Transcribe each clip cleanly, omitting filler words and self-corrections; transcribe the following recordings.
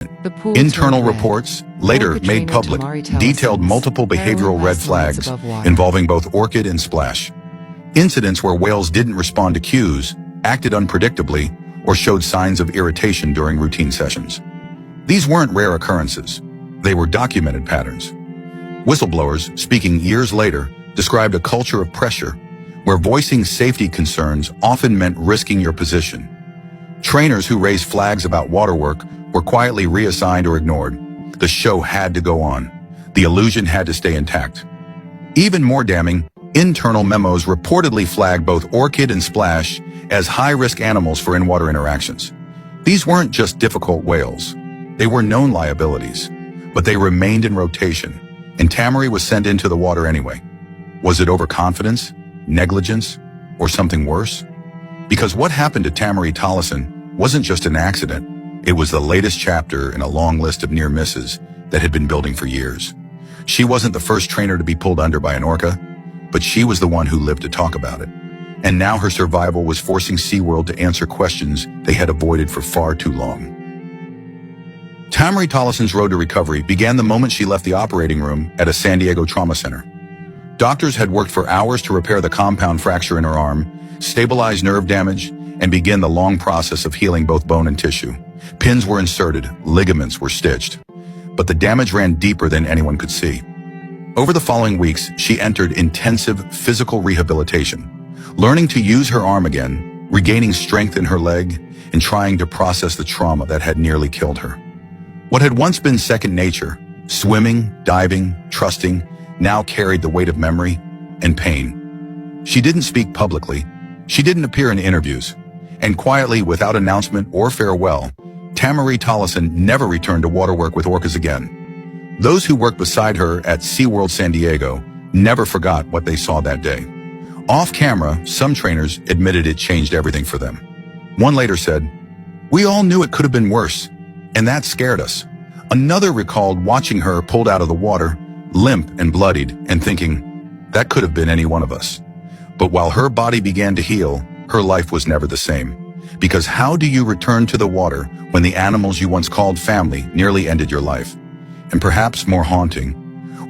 The pools Internal were red. reports, later Orca made trainer public, Tamarie tells detailed us multiple behavioral harrowing red last nights flags above water. involving both Orchid and Splash. Incidents where whales didn't respond to cues, acted unpredictably, or showed signs of irritation during routine sessions. These weren't rare occurrences. They were documented patterns. Whistleblowers, speaking years later, described a culture of pressure where voicing safety concerns often meant risking your position. Trainers who raised flags about waterwork were quietly reassigned or ignored. The show had to go on. The illusion had to stay intact. Even more damning, internal memos reportedly flagged both Orchid and Splash as high-risk animals for in-water interactions. These weren't just difficult whales. They were known liabilities, but they remained in rotation, and Tamarie was sent into the water anyway. Was it overconfidence, negligence, or something worse? Because what happened to Tamarie Tollison wasn't just an accident. It was the latest chapter in a long list of near misses that had been building for years. She wasn't the first trainer to be pulled under by an orca, but she was the one who lived to talk about it. And now her survival was forcing SeaWorld to answer questions they had avoided for far too long. Tamarie Tollison's road to recovery began the moment she left the operating room at a San Diego trauma center. Doctors had worked for hours to repair the compound fracture in her arm, stabilize nerve damage, and begin the long process of healing both bone and tissue. Pins were inserted, ligaments were stitched, but the damage ran deeper than anyone could see. Over the following weeks, she entered intensive physical rehabilitation, learning to use her arm again, regaining strength in her leg, and trying to process the trauma that had nearly killed her. What had once been second nature, swimming, diving, trusting, now carried the weight of memory and pain. She didn't speak publicly. She didn't appear in interviews. And quietly, without announcement or farewell, Tamarie Tollison never returned to waterwork with orcas again. Those who worked beside her at SeaWorld San Diego never forgot what they saw that day. Off camera, some trainers admitted it changed everything for them. One later said, "We all knew it could have been worse, and that scared us." Another recalled watching her pulled out of the water, limp and bloodied, and thinking, that could have been any one of us. But while her body began to heal, her life was never the same. Because how do you return to the water when the animals you once called family nearly ended your life? And perhaps more haunting,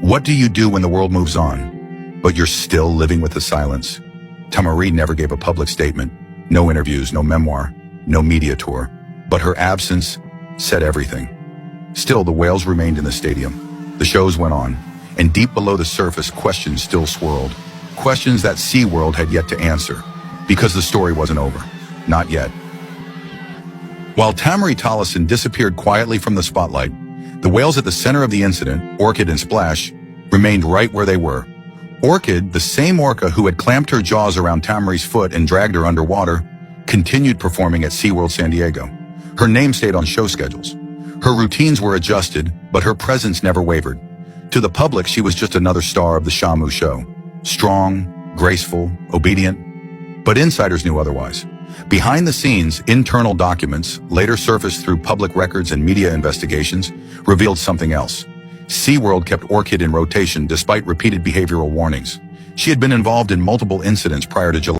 what do you do when the world moves on, but you're still living with the silence? Tamarie never gave a public statement, no interviews, no memoir, no media tour, but her absence said everything. Still, the whales remained in the stadium. The shows went on, and deep below the surface, questions still swirled. Questions that SeaWorld had yet to answer, because the story wasn't over. Not yet. While Tamarie Tollison disappeared quietly from the spotlight, the whales at the center of the incident, Orchid and Splash, remained right where they were. Orchid, the same orca who had clamped her jaws around Tamarie's foot and dragged her underwater, continued performing at SeaWorld San Diego. Her name stayed on show schedules. Her routines were adjusted, but her presence never wavered. To the public, she was just another star of the Shamu show. Strong, graceful, obedient. But insiders knew otherwise. Behind the scenes, internal documents, later surfaced through public records and media investigations, revealed something else. SeaWorld kept Orchid in rotation despite repeated behavioral warnings. She had been involved in multiple incidents prior to July.